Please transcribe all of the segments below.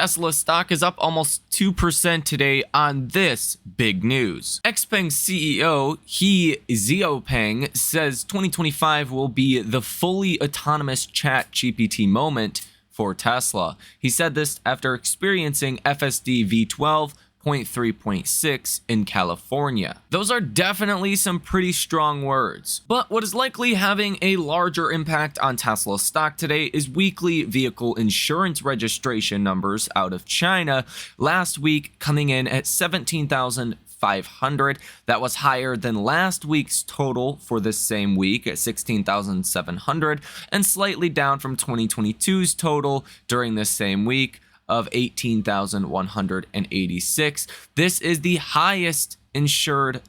Tesla stock is up almost 2% today on this big news. XPeng CEO He Xiaopeng says 2025 will be the fully autonomous ChatGPT moment for Tesla. He said this after experiencing FSD V12 0.3.6 in California. Those are definitely some pretty strong words. But what is likely having a larger impact on Tesla stock today is weekly vehicle insurance registration numbers out of China last week, coming in at 17,500. That was higher than last week's total for this same week at 16,700 and slightly down from 2022's total during this same week of 18,186. This is the highest insured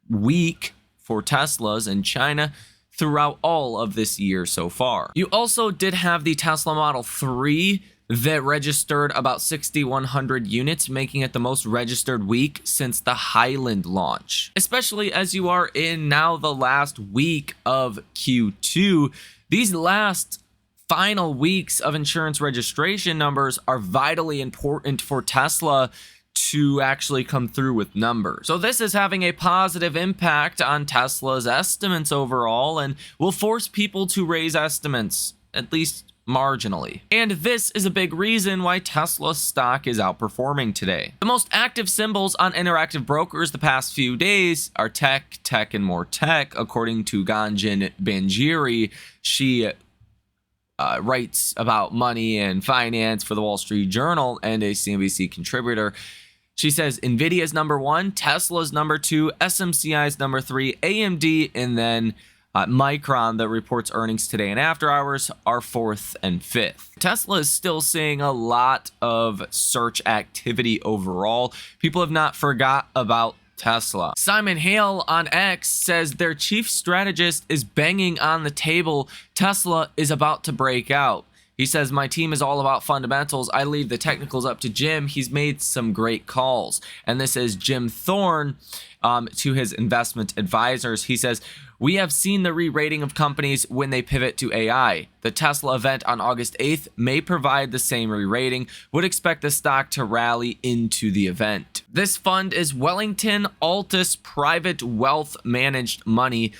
week for Teslas in China throughout all of this year so far. You also did have the Tesla Model 3 that registered about 6,100 units, making it the most registered week since the Highland launch. Especially as you are in now the last week of Q2, these last final weeks of insurance registration numbers are vitally important for Tesla to actually come through with numbers. So this is having a positive impact on Tesla's estimates overall and will force people to raise estimates, at least marginally. And this is a big reason why Tesla stock is outperforming today. The most active symbols on Interactive Brokers the past few days are tech, tech, and more tech, according to Ganjan Banjiri. She writes about money and finance for the Wall Street Journal and a CNBC contributor. She says Nvidia's number 1, Tesla's number 2, SMCI's number 3, AMD, and then Micron, that reports earnings today and after hours, are 4th and 5th. Tesla is still seeing a lot of search activity overall. People have not forgot about Tesla. Simon Hale on X says their chief strategist is banging on the table. Tesla is about to break out. He says, my team is all about fundamentals. I leave the technicals up to Jim. He's made some great calls. And this is Jim Thorne to his investment advisors. He says, we have seen the re-rating of companies when they pivot to AI. The Tesla event on August 8th may provide the same re-rating. Would expect the stock to rally into the event. This fund is Wellington Altus Private Wealth Managed Money.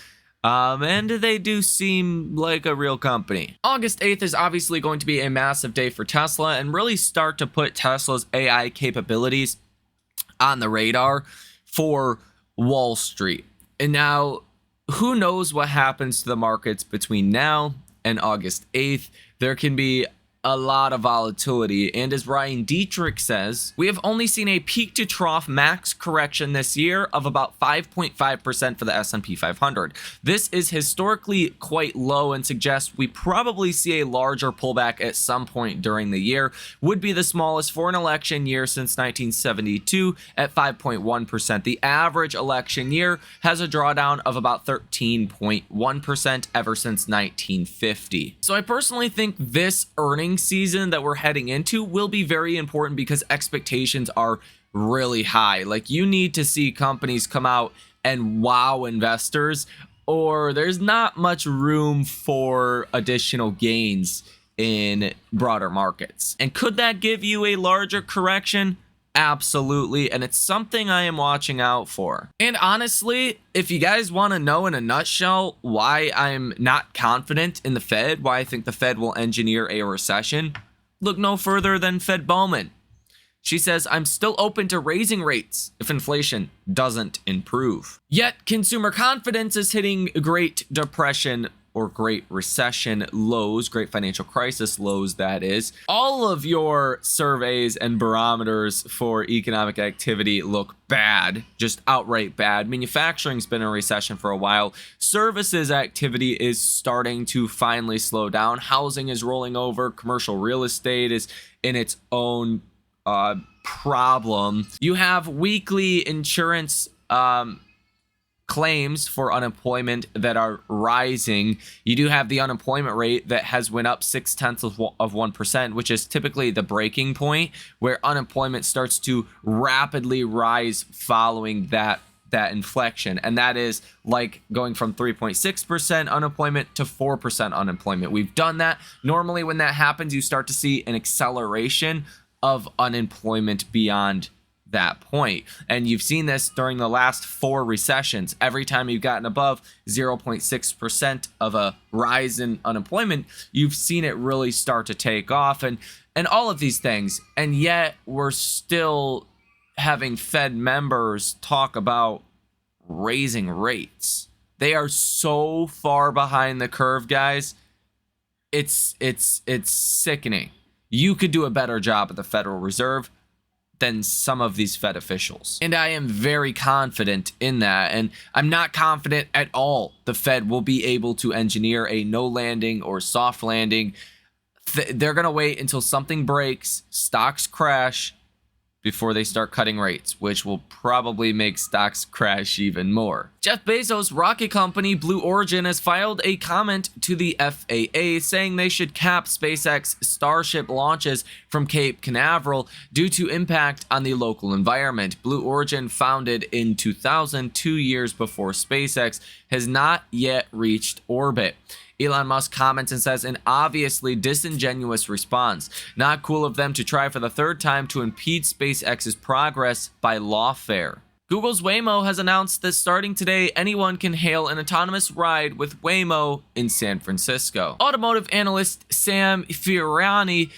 And they do seem like a real company. August 8th is obviously going to be a massive day for Tesla and really start to put Tesla's AI capabilities on the radar for Wall Street. And now, who knows what happens to the markets between now and August 8th? There can be a lot of volatility, and as Ryan Dietrich says, we have only seen a peak to trough max correction this year of about 5.5% for the S&P 500. This is historically quite low and suggests we probably see a larger pullback at some point during the year. Would be the smallest for an election year since 1972 at 5.1%. The average election year has a drawdown of about 13.1% ever since 1950. So I personally think this earnings season that we're heading into will be very important because expectations are really high. Like, you need to see companies come out and wow investors, or there's not much room for additional gains in broader markets. And could that give you a larger correction? Absolutely, and it's something I am watching out for. And honestly, if you guys want to know in a nutshell why I'm not confident in the Fed, why I think the Fed will engineer a recession, look no further than Fed Bowman. She says, I'm still open to raising rates if inflation doesn't improve. Yet consumer confidence is hitting Great Depression or Great Recession lows, Great Financial Crisis lows, that is. All of your surveys and barometers for economic activity look bad, just outright bad. Manufacturing's been in a recession for a while. Services activity is starting to finally slow down. Housing is rolling over. Commercial real estate is in its own problem. You have weekly insurance claims for unemployment that are rising. You do have the unemployment rate that has went up 0.6%, which is typically the breaking point where unemployment starts to rapidly rise following that inflection. And that is like going from 3.6% unemployment to 4% unemployment. We've done that. Normally when that happens, you start to see an acceleration of unemployment beyond that point. And you've seen this during the last 4 recessions. Every time you've gotten above 0.6% of a rise in unemployment, you've seen it really start to take off and all of these things. And yet we're still having Fed members talk about raising rates. They are so far behind the curve, guys. It's sickening. You could do a better job at the Federal Reserve than some of these Fed officials. And I am very confident in that. And I'm not confident at all the Fed will be able to engineer a no landing or soft landing. They're going to wait until something breaks, stocks crash, before they start cutting rates, which will probably make stocks crash even more. Jeff Bezos' rocket company Blue Origin has filed a comment to the FAA saying they should cap SpaceX Starship launches from Cape Canaveral due to impact on the local environment. Blue Origin, founded in 2000, 2 years before SpaceX, has not yet reached orbit. Elon Musk comments and says, an obviously disingenuous response. Not cool of them to try for the 3rd time to impede SpaceX's progress by lawfare. Google's Waymo has announced that starting today, anyone can hail an autonomous ride with Waymo in San Francisco. Automotive analyst Sam Fiorani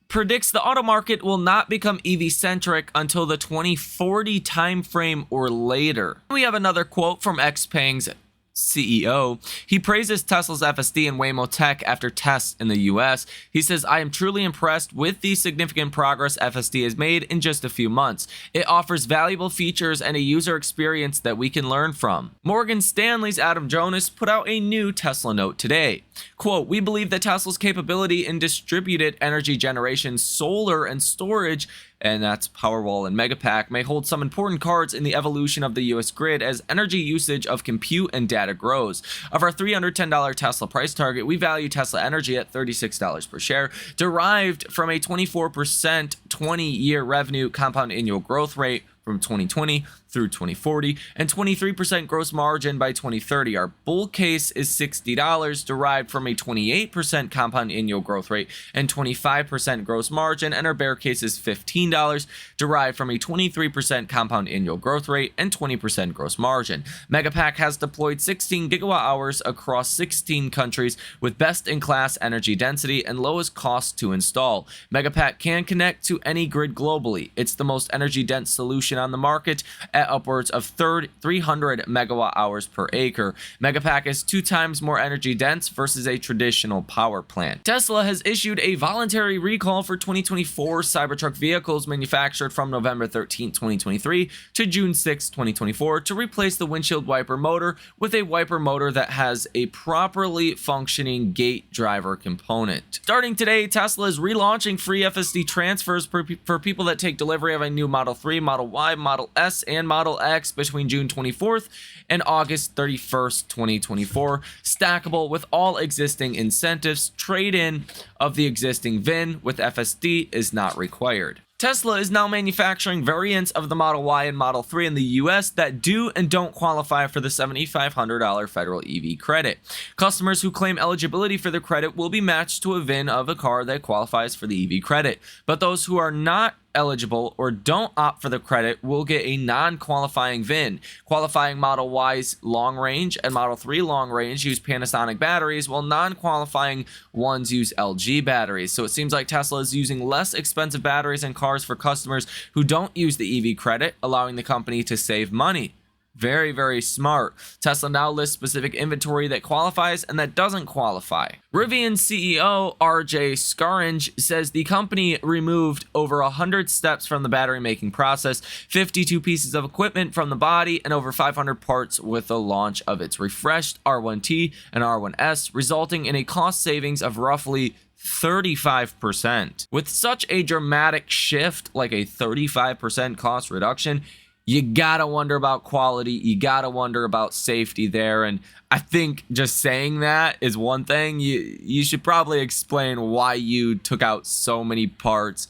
predicts the auto market will not become EV-centric until the 2040 timeframe or later. We have another quote from XPeng's CEO. He praises Tesla's FSD and Waymo tech after tests in the US. He says, I am truly impressed with the significant progress FSD has made in just a few months. It offers valuable features and a user experience that we can learn from. Morgan Stanley's Adam Jonas put out a new Tesla note today. Quote, we believe that Tesla's capability in distributed energy generation, solar, and storage, and that's Powerwall and Megapack, may hold some important cards in the evolution of the US grid as energy usage of compute and data grows. Of our $310 Tesla price target, we value Tesla Energy at $36 per share, derived from a 24% 20-year revenue compound annual growth rate from 2020 through 2040, and 23% gross margin by 2030. Our bull case is $60, derived from a 28% compound annual growth rate and 25% gross margin, and our bear case is $15, derived from a 23% compound annual growth rate and 20% gross margin. Megapack has deployed 16 gigawatt hours across 16 countries with best-in-class energy density and lowest cost to install. Megapack can connect to any grid globally. It's the most energy-dense solution on the market at upwards of 300 megawatt hours per acre. Megapack is 2 times more energy dense versus a traditional power plant. Tesla has issued a voluntary recall for 2024 Cybertruck vehicles manufactured from November 13, 2023 to June 6, 2024 to replace the windshield wiper motor with a wiper motor that has a properly functioning gate driver component. Starting today, Tesla is relaunching free FSD transfers for people that take delivery of a new Model 3, Model Y, Model S, and Model X between June 24th and August 31st, 2024. Stackable with all existing incentives. Trade-in of the existing VIN with FSD is not required. Tesla is now manufacturing variants of the Model Y and Model 3 in the US that do and don't qualify for the $7,500 federal EV credit. Customers who claim eligibility for the credit will be matched to a VIN of a car that qualifies for the EV credit, but those who are not eligible or don't opt for the credit will get a non-qualifying VIN. Qualifying Model Y's long range and Model 3 long range use Panasonic batteries, while non-qualifying ones use LG batteries. So it seems like Tesla is using less expensive batteries in cars for customers who don't use the EV credit, allowing the company to save money. Very, very smart. Tesla now lists specific inventory that qualifies and that doesn't qualify. Rivian CEO RJ Scaringe says the company removed over 100 steps from the battery making process, 52 pieces of equipment from the body, and over 500 parts with the launch of its refreshed R1T and R1S, resulting in a cost savings of roughly 35%. With such a dramatic shift, like a 35% cost reduction, you gotta wonder about quality, you gotta wonder about safety there, and I think just saying that is one thing. You should probably explain why you took out so many parts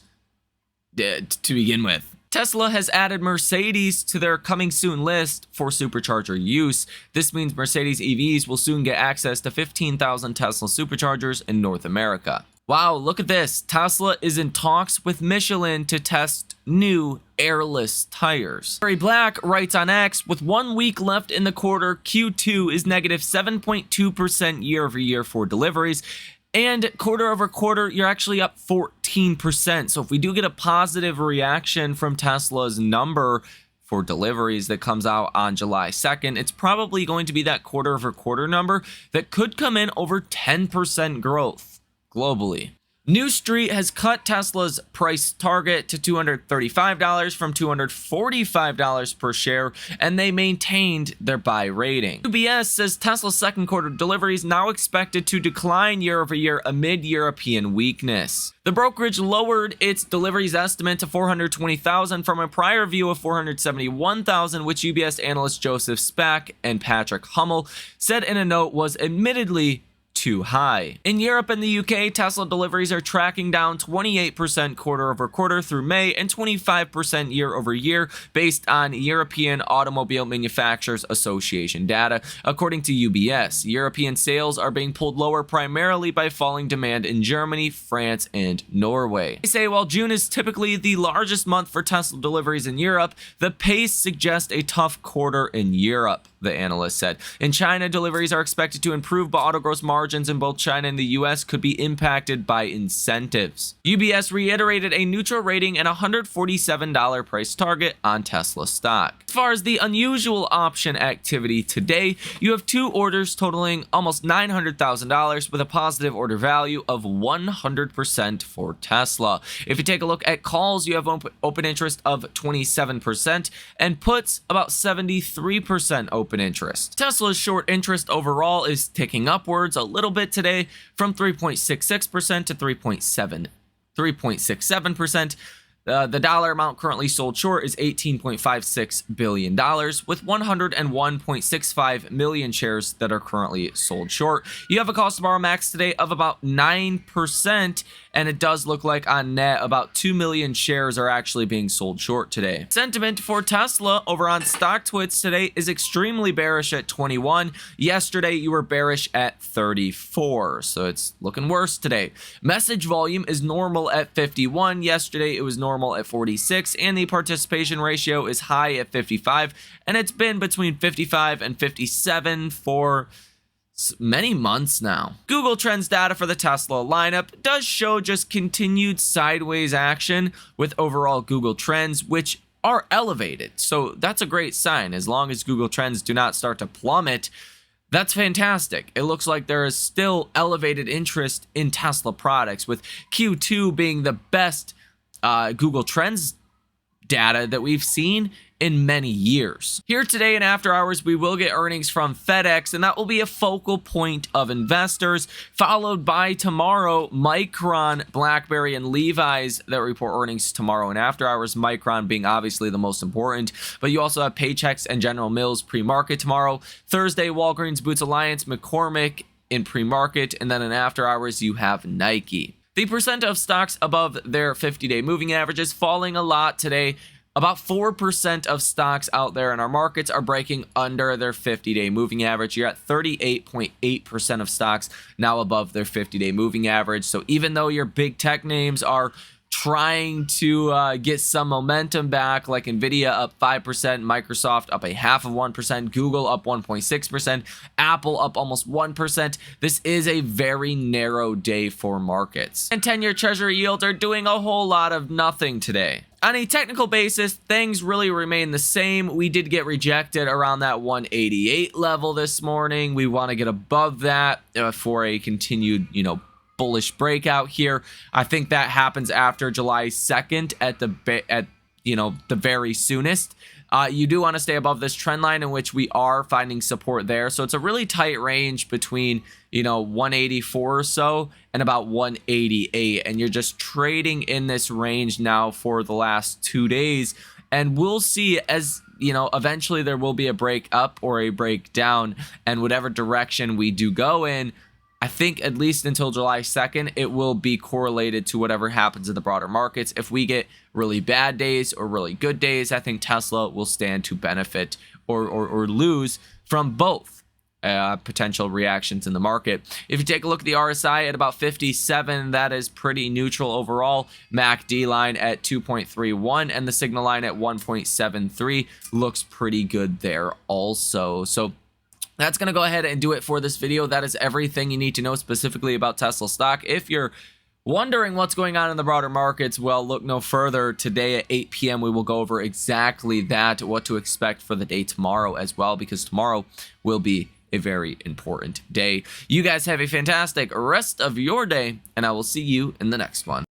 to begin with. Tesla has added Mercedes to their coming soon list for supercharger use. This means Mercedes EVs will soon get access to 15,000 Tesla superchargers in North America. Wow, look at this. Tesla is in talks with Michelin to test new airless tires. Barry Black writes on X, with 1 week left in the quarter, Q2 is negative 7.2% year over year for deliveries. And quarter over quarter, you're actually up 14%. So if we do get a positive reaction from Tesla's number for deliveries that comes out on July 2nd, it's probably going to be that quarter over quarter number that could come in over 10% growth globally. New Street has cut Tesla's price target to $235 from $245 per share, and they maintained their buy rating. UBS says Tesla's second quarter deliveries now expected to decline year over year amid European weakness. The brokerage lowered its deliveries estimate to 420,000 from a prior view of 471,000, which UBS analyst Joseph Speck and Patrick Hummel said in a note was admittedly too high. In Europe and the UK, Tesla deliveries are tracking down 28% quarter over quarter through May and 25% year over year based on European Automobile Manufacturers Association data. According to UBS, European sales are being pulled lower primarily by falling demand in Germany, France, and Norway. They say while June is typically the largest month for Tesla deliveries in Europe, the pace suggests a tough quarter in Europe, the analyst said. In China, deliveries are expected to improve, but auto gross margins in both China and the US could be impacted by incentives. UBS reiterated a neutral rating and a $147 price target on Tesla stock. As far as the unusual option activity today, you have two orders totaling almost $900,000 with a positive order value of 100% for Tesla. If you take a look at calls, you have open interest of 27% and puts about 73% open interest. Tesla's short interest overall is ticking upwards a little bit today from 3.66% to 3.67%. The dollar amount currently sold short is $18.56 billion, with 101.65 million shares that are currently sold short. You have a cost to borrow max today of about 9%, and it does look like on net about 2 million shares are actually being sold short today. Sentiment for Tesla over on StockTwits today is extremely bearish at 21. Yesterday, you were bearish at 34, so it's looking worse today. Message volume is normal at 51. Yesterday, it was normal at 46, and the participation ratio is high at 55, and it's been between 55 and 57 for many months now. Google Trends data for the Tesla lineup does show just continued sideways action with overall Google Trends, which are elevated. So that's a great sign. As long as Google Trends do not start to plummet, that's fantastic. It looks like there is still elevated interest in Tesla products, with Q2 being the best Google Trends data that we've seen in many years. Here today and after hours, we will get earnings from FedEx, and that will be a focal point of investors, followed by tomorrow, Micron, BlackBerry, and Levi's that report earnings tomorrow and after hours, Micron being obviously the most important, but you also have Paychex and General Mills pre-market tomorrow. Thursday, Walgreens, Boots Alliance, McCormick in pre-market, and then in after hours, you have Nike. The percent of stocks above their 50-day moving average is falling a lot today. About 4% of stocks out there in our markets are breaking under their 50-day moving average. You're at 38.8% of stocks now above their 50-day moving average. So even though your big tech names are trying to get some momentum back, like Nvidia up 5%, Microsoft up 0.5%, Google up 1.6%, Apple up almost 1%. This is a very narrow day for markets. And 10-year Treasury yields are doing a whole lot of nothing today. On a technical basis, things really remain the same. We did get rejected around that 188 level this morning. We want to get above that for a continued, bullish breakout here. I think that happens after July 2nd at the very soonest. You do want to stay above this trend line, in which we are finding support there. So it's a really tight range between 184 or so and about 188, and you're just trading in this range now for the last 2 days. And we'll see, as eventually there will be a break up or a break down, and whatever direction we do go in, I think at least until July 2nd, it will be correlated to whatever happens in the broader markets. If we get really bad days or really good days, I think Tesla will stand to benefit or lose from both. potential reactions in the market. If you take a look at the RSI at about 57, that is pretty neutral overall. MACD line at 2.31 and the signal line at 1.73 looks pretty good there also. So that's going to go ahead and do it for this video. That is everything you need to know specifically about Tesla stock. If you're wondering what's going on in the broader markets, well, look no further. Today at 8 p.m. we will go over exactly that, what to expect for the day tomorrow as well, because tomorrow will be a very important day. You guys have a fantastic rest of your day, and I will see you in the next one.